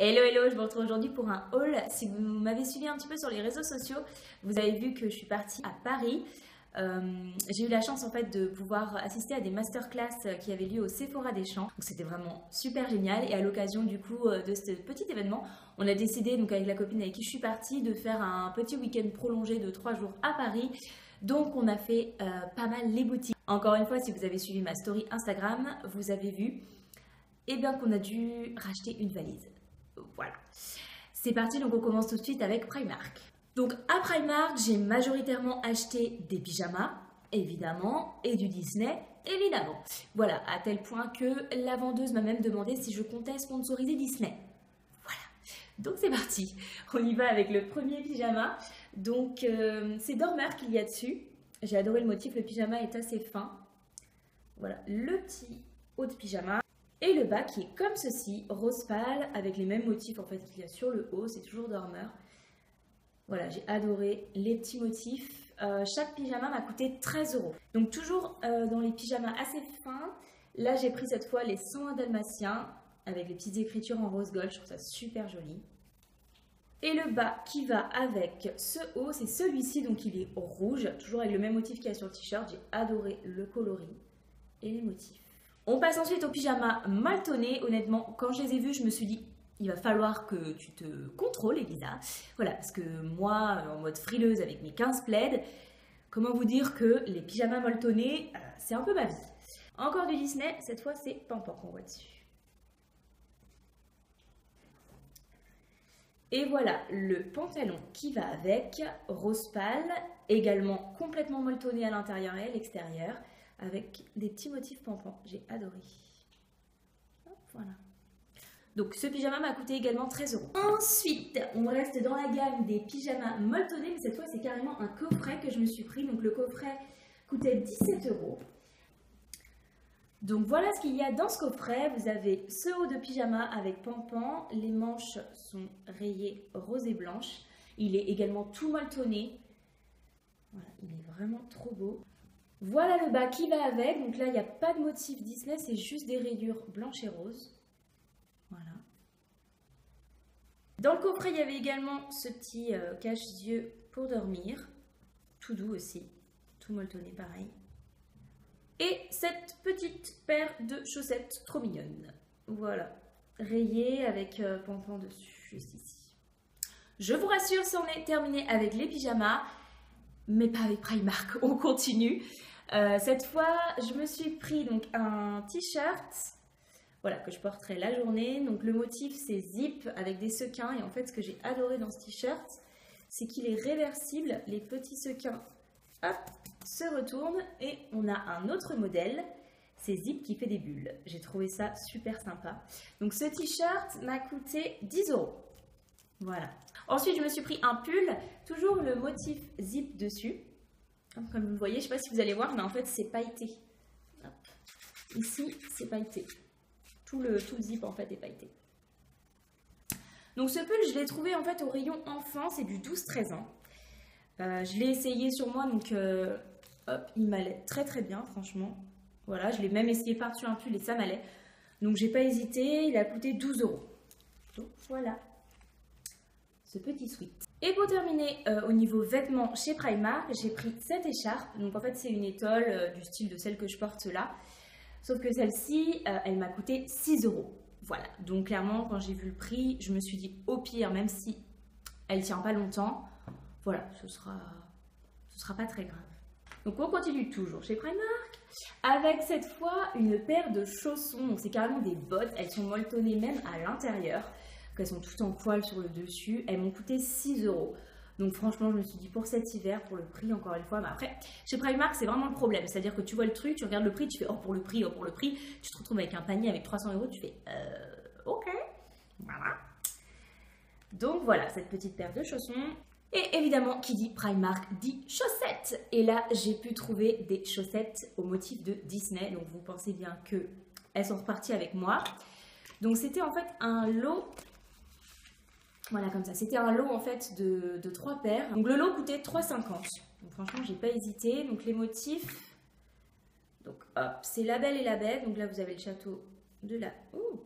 Hello hello, je vous retrouve aujourd'hui pour un haul. Si vous m'avez suivi un petit peu sur les réseaux sociaux, vous avez vu que je suis partie à Paris. J'ai eu la chance en fait de pouvoir assister à des masterclass qui avaient lieu au Sephora des Champs. Donc c'était vraiment super génial et à l'occasion du coup de ce petit événement, on a décidé donc avec la copine avec qui je suis partie de faire un petit week-end prolongé de 3 jours à Paris. Donc on a fait pas mal les boutiques. Encore une fois, si vous avez suivi ma story Instagram, vous avez vu bien qu'on a dû racheter une valise. Voilà. C'est parti, donc on commence tout de suite avec Primark. Donc à Primark, j'ai majoritairement acheté des pyjamas, évidemment, et du Disney, évidemment. Voilà, à tel point que la vendeuse m'a même demandé si je comptais sponsoriser Disney. Voilà, donc c'est parti. On y va avec le premier pyjama. Donc c'est Dormer qu'il y a dessus. J'ai adoré le motif, le pyjama est assez fin. Voilà, le petit haut de pyjama. Et le bas qui est comme ceci, rose pâle, avec les mêmes motifs en fait qu'il y a sur le haut, c'est toujours Dormer. Voilà, j'ai adoré les petits motifs. Chaque pyjama m'a coûté 13 €. Donc toujours dans les pyjamas assez fins. Là j'ai pris cette fois les 101 dalmatiens, avec les petites écritures en rose gold, je trouve ça super joli. Et le bas qui va avec ce haut, c'est celui-ci, donc il est rouge, toujours avec le même motif qu'il y a sur le t-shirt. J'ai adoré le coloris et les motifs. On passe ensuite aux pyjamas Maltoné. Honnêtement, quand je les ai vus, je me suis dit, il va falloir que tu te contrôles, Elisa. Voilà, parce que moi, en mode frileuse avec mes 15 plaids, comment vous dire que les pyjamas Maltoné, c'est un peu ma vie. Encore du Disney, cette fois c'est Pampan qu'on voit dessus. Et voilà le pantalon qui va avec, rose pâle, également complètement molletonné à l'intérieur et à l'extérieur, avec des petits motifs Pampan. J'ai adoré. Hop, voilà. Donc ce pyjama m'a coûté également 13 €. Ensuite, on reste dans la gamme des pyjamas molletonnés, mais cette fois c'est carrément un coffret que je me suis pris. Donc le coffret coûtait 17 €. Donc voilà ce qu'il y a dans ce coffret. Vous avez ce haut de pyjama avec Pampan. Les manches sont rayées rose et blanche. Il est également tout molletonné. Voilà, il est vraiment trop beau. Voilà le bas qui va avec. Donc là, il n'y a pas de motif Disney, c'est juste des rayures blanches et roses. Voilà. Dans le coffret, il y avait également ce petit cache-yeux pour dormir. Tout doux aussi. Tout molletonné pareil. Et cette petite paire de chaussettes trop mignonnes. Voilà. Rayées avec Pampan dessus, juste ici. Je vous rassure, c'en est terminé avec les pyjamas. Mais pas avec Primark, on continue. Cette fois, je me suis pris donc un t-shirt, voilà, que je porterai la journée. Donc le motif c'est zip avec des sequins. Et en fait, ce que j'ai adoré dans ce t-shirt, c'est qu'il est réversible. Les petits sequins, hop, se retournent et on a un autre modèle. C'est zip qui fait des bulles. J'ai trouvé ça super sympa. Donc ce t-shirt m'a coûté 10 €. Voilà. Ensuite, je me suis pris un pull, toujours le motif zip dessus. Comme vous le voyez, je ne sais pas si vous allez voir, mais en fait, c'est pailleté. Hop. Ici, c'est pailleté. Tout le zip, en fait, est pailleté. Donc, ce pull, je l'ai trouvé, en fait, au rayon enfant. C'est du 12-13 ans. Je l'ai essayé sur moi, donc, hop, il m'allait très, très bien, franchement. Voilà, je l'ai même essayé par-dessus un pull et ça m'allait. Donc, j'ai pas hésité. Il a coûté 12 €. Donc, voilà. Ce petit sweat. Et pour terminer, au niveau vêtements chez Primark, j'ai pris cette écharpe. Donc en fait, c'est une étole du style de celle que je porte là. Sauf que celle-ci, elle m'a coûté 6 €. Voilà. Donc clairement, quand j'ai vu le prix, je me suis dit au pire, même si elle tient pas longtemps, voilà, ce sera pas très grave. Donc on continue toujours chez Primark avec cette fois une paire de chaussons. Donc c'est carrément des bottes. Elles sont molletonnées même à l'intérieur. Elles sont toutes en poil sur le dessus. Elles m'ont coûté 6 €. Donc franchement, je me suis dit pour cet hiver, pour le prix, encore une fois. Mais après, chez Primark, c'est vraiment le problème. C'est-à-dire que tu vois le truc, tu regardes le prix, tu fais oh pour le prix, oh pour le prix. Tu te retrouves avec un panier avec 300 €, tu fais ok. Voilà. Donc voilà, cette petite paire de chaussons. Et évidemment, qui dit Primark dit chaussettes. Et là, j'ai pu trouver des chaussettes au motif de Disney. Donc vous pensez bien qu'elles sont reparties avec moi. Donc c'était en fait un lot. Voilà, comme ça. C'était un lot en fait de 3 paires. Donc le lot coûtait 3,50 €. Donc franchement, j'ai pas hésité. Donc les motifs. Donc hop, c'est La Belle et la Bête. Donc là, vous avez le château de la. Ouh.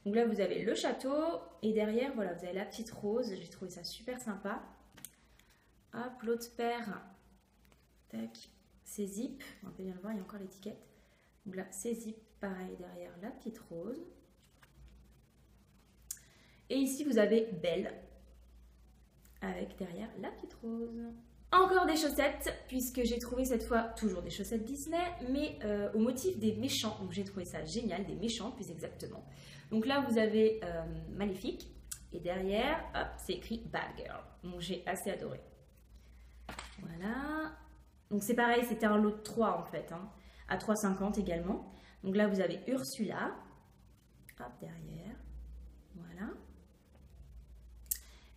Donc là, vous avez le château et derrière, voilà, vous avez la petite rose. J'ai trouvé ça super sympa. Hop, l'autre paire. Tac, c'est zip. On peut bien le voir, il y a encore l'étiquette. Donc là, c'est zip, pareil, derrière la petite rose. Et ici, vous avez Belle, avec derrière la petite rose. Encore des chaussettes, puisque j'ai trouvé cette fois toujours des chaussettes Disney, mais au motif des méchants. Donc j'ai trouvé ça génial, des méchants plus exactement. Donc là, vous avez Maléfique, et derrière, hop, c'est écrit Bad Girl. Donc j'ai assez adoré. Voilà. Donc c'est pareil, c'était un lot de 3 en fait, hein, à 3,50 également. Donc là, vous avez Ursula, hop, derrière, voilà.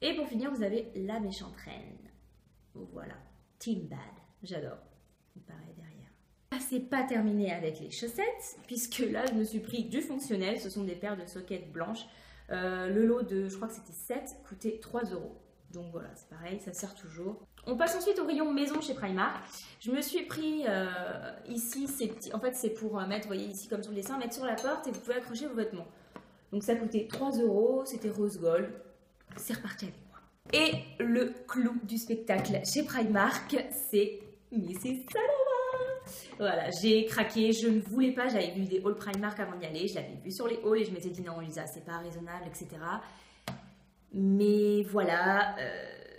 Et pour finir, vous avez la méchante reine. Voilà, Team Bad, j'adore. Pareil derrière. C'est pas terminé avec les chaussettes, puisque là, je me suis pris du fonctionnel. Ce sont des paires de sockets blanches. Le lot de, je crois que c'était 7, coûtait 3 €. Donc voilà, c'est pareil, ça sert toujours. On passe ensuite au rayon maison chez Primark. Je me suis pris ici, en fait c'est pour mettre, vous voyez ici comme sur le dessin, mettre sur la porte et vous pouvez accrocher vos vêtements. Donc ça coûtait 3 €, c'était rose gold. C'est reparti avec moi. Et le clou du spectacle chez Primark, c'est Mrs. Salama. Voilà, j'ai craqué, je ne voulais pas, j'avais vu des hauls Primark avant d'y aller, je l'avais vu sur les hauls et je m'étais dit non Lisa, c'est pas raisonnable, etc. Mais voilà,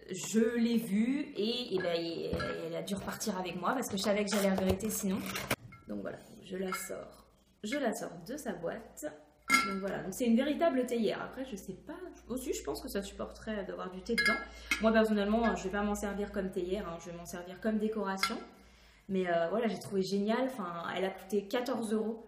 je l'ai vue et ben, elle a dû repartir avec moi parce que je savais que j'allais regretter sinon. Donc voilà, je la sors de sa boîte. Donc voilà, donc c'est une véritable théière. Après, je sais pas, aussi je pense que ça supporterait d'avoir du thé dedans. Moi personnellement, je vais pas m'en servir comme théière, hein, je vais m'en servir comme décoration. Mais voilà, j'ai trouvé génial. Enfin, elle a coûté 14 €.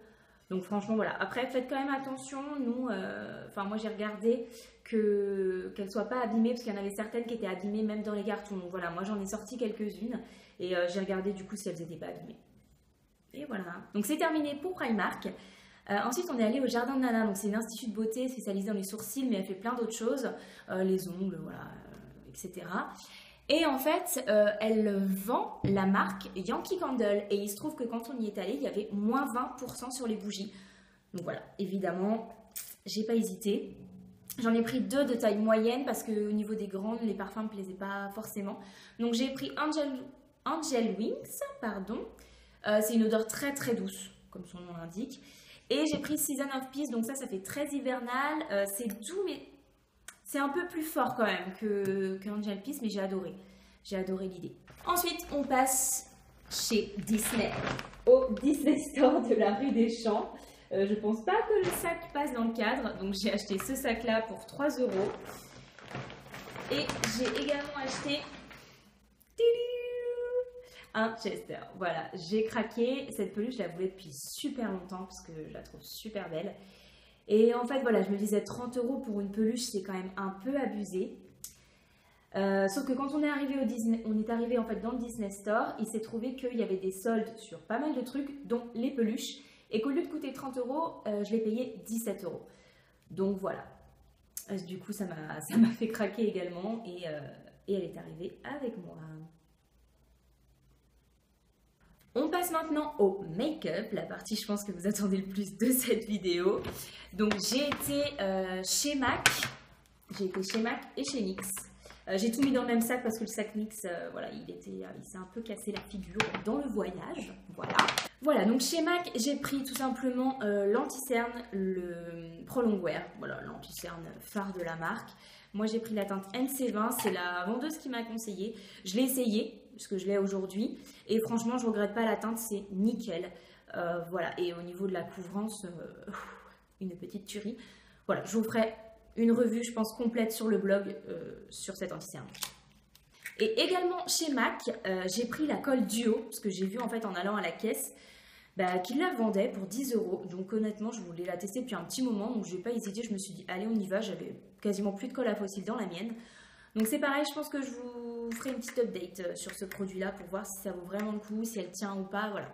Donc franchement, voilà. Après, faites quand même attention. Nous, moi j'ai regardé qu'elle soit pas abîmée parce qu'il y en avait certaines qui étaient abîmées même dans les cartons. Donc voilà, moi j'en ai sorti quelques-unes et j'ai regardé du coup si elles n'étaient pas abîmées. Et voilà. Donc c'est terminé pour Primark. Ensuite, on est allé au Jardin de Nana. Donc c'est une institut de beauté spécialisée dans les sourcils, mais elle fait plein d'autres choses, les ongles, voilà, etc. Et en fait, elle vend la marque Yankee Candle. Et il se trouve que quand on y est allé, il y avait moins 20% sur les bougies. Donc voilà, évidemment, j'ai pas hésité. J'en ai pris 2 de taille moyenne parce qu'au niveau des grandes, les parfums ne me plaisaient pas forcément. Donc j'ai pris Angel Wings, pardon. C'est une odeur très très douce, comme son nom l'indique. Et j'ai pris Season of Peace, donc ça fait très hivernal. C'est doux, mais c'est un peu plus fort quand même que Angel Peace, mais j'ai adoré. J'ai adoré l'idée. Ensuite, on passe chez Disney, au Disney Store de la rue des Champs. Je pense pas que le sac passe dans le cadre, donc j'ai acheté ce sac-là pour 3 €. Et j'ai également acheté un Chester. Voilà, j'ai craqué. Cette peluche, je la voulais depuis super longtemps parce que je la trouve super belle. Et en fait, voilà, je me disais 30 € pour une peluche, c'est quand même un peu abusé. Sauf que quand on est arrivé en fait dans le Disney Store, il s'est trouvé qu'il y avait des soldes sur pas mal de trucs, dont les peluches, et qu'au lieu de coûter 30 €, je l'ai payé 17 €. Donc voilà. Du coup, ça m'a fait craquer également, et elle est arrivée avec moi. On passe maintenant au make-up, la partie je pense que vous attendez le plus de cette vidéo. Donc j'ai été chez MAC, et chez NYX. J'ai tout mis dans le même sac parce que le sac NYX, voilà, il s'est un peu cassé la figure dans le voyage. Voilà, donc chez MAC, j'ai pris tout simplement l'anti-cerne, le Pro Longwear, voilà, l'anti-cerne phare de la marque. Moi j'ai pris la teinte NC20, c'est la vendeuse qui m'a conseillé. Je l'ai essayé, parce que je l'ai aujourd'hui, et franchement je regrette pas la teinte, c'est nickel. Voilà, et au niveau de la couvrance, une petite tuerie. Voilà, je vous ferai une revue, je pense, complète sur le blog sur cette anti-cerne. Et également chez MAC, j'ai pris la colle duo, parce que j'ai vu en fait en allant à la caisse qu'ils la vendaient pour 10 €. Donc honnêtement, je voulais la tester depuis un petit moment, donc je n'ai pas hésité, je me suis dit allez on y va, j'avais quasiment plus de colle à fossile dans la mienne. Donc c'est pareil, je pense que je vous ferai une petite update sur ce produit-là pour voir si ça vaut vraiment le coup, si elle tient ou pas, voilà.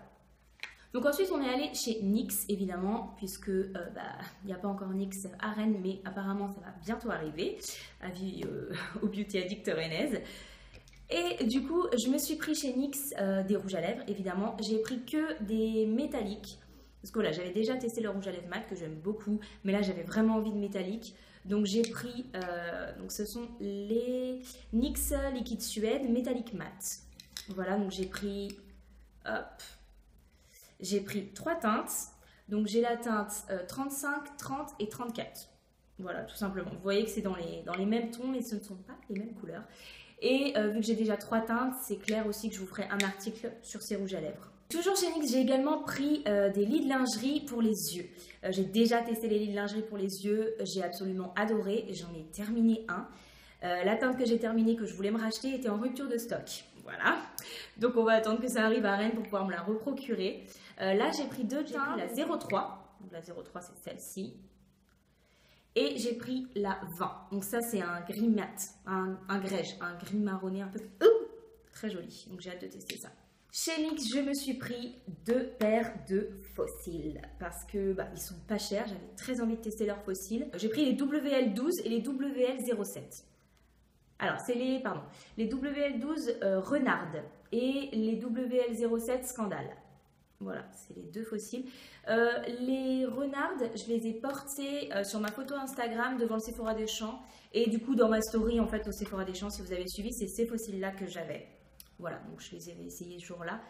Donc ensuite on est allé chez NYX évidemment, puisque il n'y a pas encore NYX à Rennes, mais apparemment ça va bientôt arriver, avis au beauty addict rennaise. Et du coup je me suis pris chez NYX des rouges à lèvres évidemment, j'ai pris que des métalliques, Parce que voilà, j'avais déjà testé le rouge à lèvres mat que j'aime beaucoup, mais là j'avais vraiment envie de métallique. Donc j'ai pris, donc ce sont les NYX Liquid Suède Métallique Mat. Voilà, donc j'ai pris, hop, j'ai pris 3 teintes. Donc j'ai la teinte 35, 30 et 34. Voilà, tout simplement. Vous voyez que c'est dans les mêmes tons, mais ce ne sont pas les mêmes couleurs. Et vu que j'ai déjà 3 teintes, c'est clair aussi que je vous ferai un article sur ces rouges à lèvres. Toujours chez NYX, j'ai également pris des lits de lingerie pour les yeux. J'ai déjà testé les lits de lingerie pour les yeux, j'ai absolument adoré, j'en ai terminé un. La teinte que j'ai terminée, que je voulais me racheter, était en rupture de stock. Voilà, donc on va attendre que ça arrive à Rennes pour pouvoir me la reprocurer. Là, j'ai pris 2 teintes, la 03, donc la 03 c'est celle-ci. Et j'ai pris la 20, donc ça c'est un gris mat, un grège, un gris marronné un peu très joli, donc j'ai hâte de tester ça. Chez NYX, je me suis pris 2 paires de fossiles parce que ils sont pas chers, j'avais très envie de tester leurs fossiles. J'ai pris les WL12 et les WL07. Alors, c'est les WL12 Renard et les WL07 Scandale. Voilà, c'est les 2 fossiles. Les Renard, je les ai portés sur ma photo Instagram devant le Sephora des Champs. Et du coup, dans ma story, en fait, au Sephora des Champs, si vous avez suivi, c'est ces fossiles-là que j'avais. Voilà, donc je les ai essayés ce jour-là.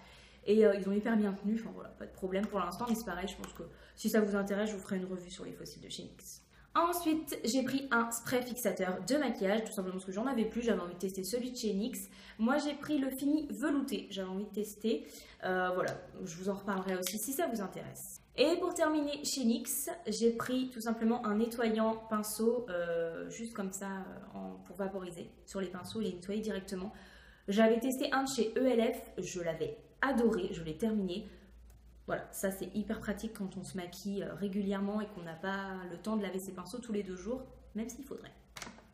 Et ils ont hyper bien tenu, enfin voilà, pas de problème pour l'instant. Mais c'est pareil, je pense que si ça vous intéresse, je vous ferai une revue sur les fossiles de chez NYX. Ensuite, j'ai pris un spray fixateur de maquillage, tout simplement parce que j'en avais plus, j'avais envie de tester celui de chez NYX. Moi, j'ai pris le fini velouté, j'avais envie de tester. Voilà, je vous en reparlerai aussi si ça vous intéresse. Et pour terminer chez NYX, j'ai pris tout simplement un nettoyant pinceau, juste comme ça, pour vaporiser sur les pinceaux et les nettoyer directement. J'avais testé un de chez ELF, je l'avais adoré, je l'ai terminé. Voilà, ça c'est hyper pratique quand on se maquille régulièrement et qu'on n'a pas le temps de laver ses pinceaux tous les 2 jours, même s'il faudrait.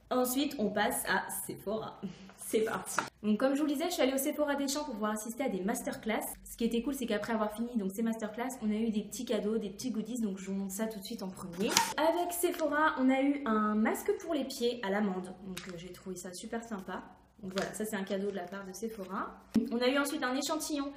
Ensuite, on passe à Sephora. C'est parti. Donc comme je vous le disais, je suis allée au Sephora des Champs pour pouvoir assister à des masterclass. Ce qui était cool, c'est qu'après avoir fini donc ces masterclass, on a eu des petits cadeaux, des petits goodies, donc je vous montre ça tout de suite en premier. Avec Sephora, on a eu un masque pour les pieds à l'amande, donc j'ai trouvé ça super sympa. Donc voilà, ça c'est un cadeau de la part de Sephora. On a eu ensuite un échantillon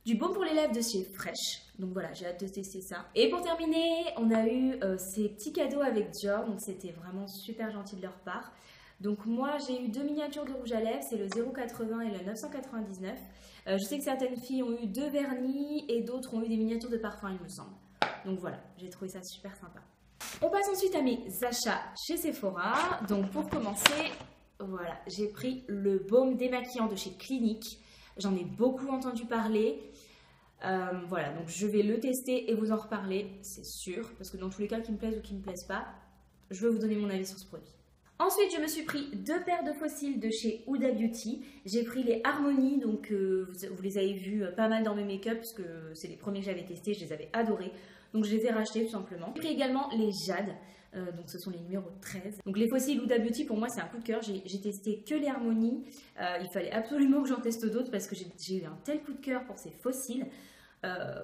du baume pour les lèvres de chez Fresh. Donc voilà, j'ai hâte de tester ça. Et pour terminer, on a eu ces petits cadeaux avec Dior. Donc c'était vraiment super gentil de leur part. Donc moi, j'ai eu 2 miniatures de rouge à lèvres. C'est le 0,80 et le 999. Je sais que certaines filles ont eu 2 vernis et d'autres ont eu des miniatures de parfum, il me semble. Donc voilà, j'ai trouvé ça super sympa. On passe ensuite à mes achats chez Sephora. Donc pour commencer, voilà, j'ai pris le baume démaquillant de chez Clinique. J'en ai beaucoup entendu parler. Voilà, donc je vais le tester et vous en reparler, c'est sûr. Parce que dans tous les cas, qu'il me plaise ou qu'il ne me plaise pas, je vais vous donner mon avis sur ce produit. Ensuite, je me suis pris 2 paires de fossiles de chez Huda Beauty. J'ai pris les Harmony, donc vous les avez vus pas mal dans mes make-up, parce que c'est les premiers que j'avais testés, je les avais adorés. Donc je les ai rachetés tout simplement. J'ai pris également les Jade, donc ce sont les numéros 13. Donc les fossiles Huda Beauty, pour moi c'est un coup de cœur. J'ai testé que les Harmony. Il fallait absolument que j'en teste d'autres parce que j'ai eu un tel coup de cœur pour ces fossiles.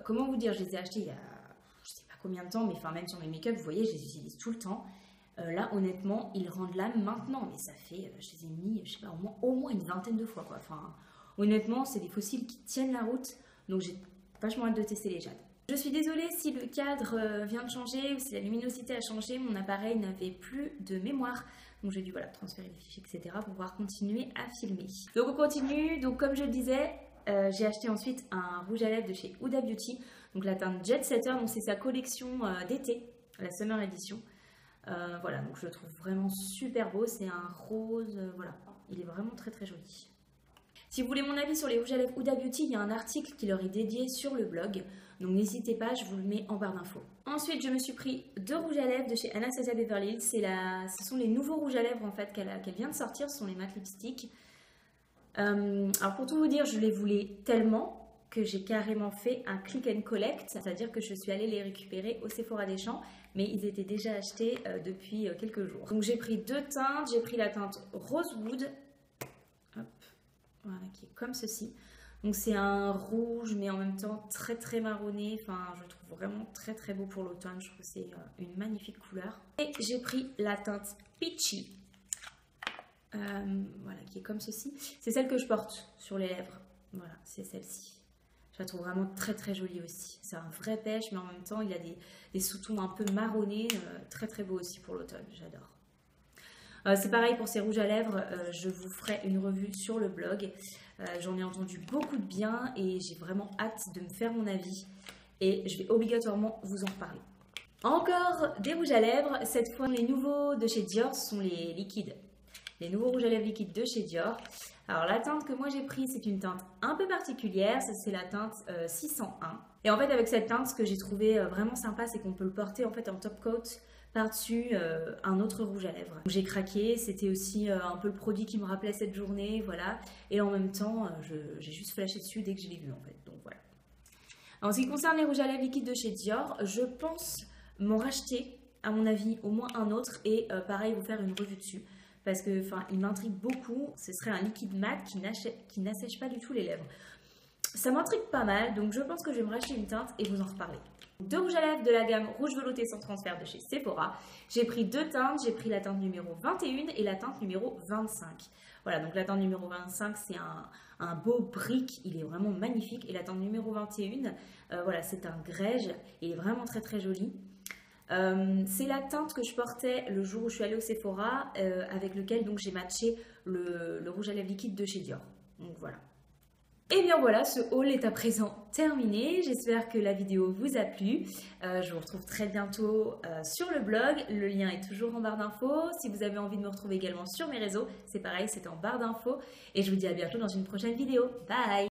Comment vous dire, je les ai achetés il y a je sais pas combien de temps, mais enfin même sur mes make-up, vous voyez, je les utilise tout le temps. Là, honnêtement, ils rendent l'âme maintenant, mais ça fait, je les ai mis, je sais pas, au moins une vingtaine de fois, quoi. Enfin, honnêtement, c'est des fossiles qui tiennent la route, donc j'ai vachement hâte de tester les Jade. Je suis désolée si le cadre vient de changer ou si la luminosité a changé, mon appareil n'avait plus de mémoire, donc j'ai dû transférer les fichiers, etc. pour pouvoir continuer à filmer. Donc on continue, donc comme je le disais, j'ai acheté ensuite un rouge à lèvres de chez Huda Beauty, donc la teinte Jet Setter, donc c'est sa collection d'été, la Summer Edition. Voilà, donc je le trouve vraiment super beau, c'est un rose, voilà, il est vraiment très très joli. Si vous voulez mon avis sur les rouges à lèvres Huda Beauty, il y a un article qui leur est dédié sur le blog, donc n'hésitez pas, je vous le mets en barre d'infos. Ensuite, je me suis pris 2 rouges à lèvres de chez Anastasia Beverly Hills, ce sont les nouveaux rouges à lèvres en fait qu'elle vient de sortir, ce sont les matte lipstick. Alors pour tout vous dire, je les voulais tellement que j'ai carrément fait un click and collect, c'est-à-dire que je suis allée les récupérer au Sephora des Champs, mais ils étaient déjà achetés depuis quelques jours. Donc j'ai pris 2 teintes, j'ai pris la teinte Rosewood, hop, voilà, qui est comme ceci. Donc c'est un rouge, mais en même temps très très marronné, enfin je le trouve vraiment très très beau pour l'automne, je trouve que c'est une magnifique couleur. Et j'ai pris la teinte Peachy, voilà, qui est comme ceci. C'est celle que je porte sur les lèvres, voilà, c'est celle-ci. Je la trouve vraiment très très jolie aussi. C'est un vrai pêche, mais en même temps, il a des sous-tons un peu marronnés. Très très beau aussi pour l'automne, j'adore. C'est pareil pour ces rouges à lèvres, je vous ferai une revue sur le blog. J'en ai entendu beaucoup de bien et j'ai vraiment hâte de me faire mon avis. Et je vais obligatoirement vous en reparler. Encore des rouges à lèvres, cette fois les nouveaux de chez Dior sont les liquides. Les nouveaux rouges à lèvres liquides de chez Dior. Alors la teinte que moi j'ai prise, c'est une teinte un peu particulière, c'est la teinte 601. Et en fait avec cette teinte, ce que j'ai trouvé vraiment sympa, c'est qu'on peut le porter en fait en top coat par-dessus un autre rouge à lèvres. J'ai craqué, c'était aussi un peu le produit qui me rappelait cette journée, voilà. Et en même temps, j'ai juste flashé dessus dès que je l'ai vu en fait, donc voilà. En ce qui concerne les rouges à lèvres liquides de chez Dior, je pense m'en racheter, à mon avis, au moins un autre et pareil, vous faire une revue dessus. Parce que, il m'intrigue beaucoup, ce serait un liquide mat qui n'assèche pas du tout les lèvres. Ça m'intrigue pas mal, donc je pense que je vais me racheter une teinte et vous en reparler. Deux rouges à lèvres de la gamme rouge velouté sans transfert de chez Sephora. J'ai pris deux teintes, j'ai pris la teinte numéro 21 et la teinte numéro 25. Voilà, donc la teinte numéro 25, c'est un beau brique, il est vraiment magnifique. Et la teinte numéro 21, voilà, c'est un grège, il est vraiment très très joli. C'est la teinte que je portais le jour où je suis allée au Sephora, avec lequel donc j'ai matché le rouge à lèvres liquide de chez Dior. Donc voilà. Et bien voilà, ce haul est à présent terminé. J'espère que la vidéo vous a plu. Je vous retrouve très bientôt sur le blog. Le lien est toujours en barre d'infos. Si vous avez envie de me retrouver également sur mes réseaux, c'est pareil, c'est en barre d'infos. Et je vous dis à bientôt dans une prochaine vidéo. Bye!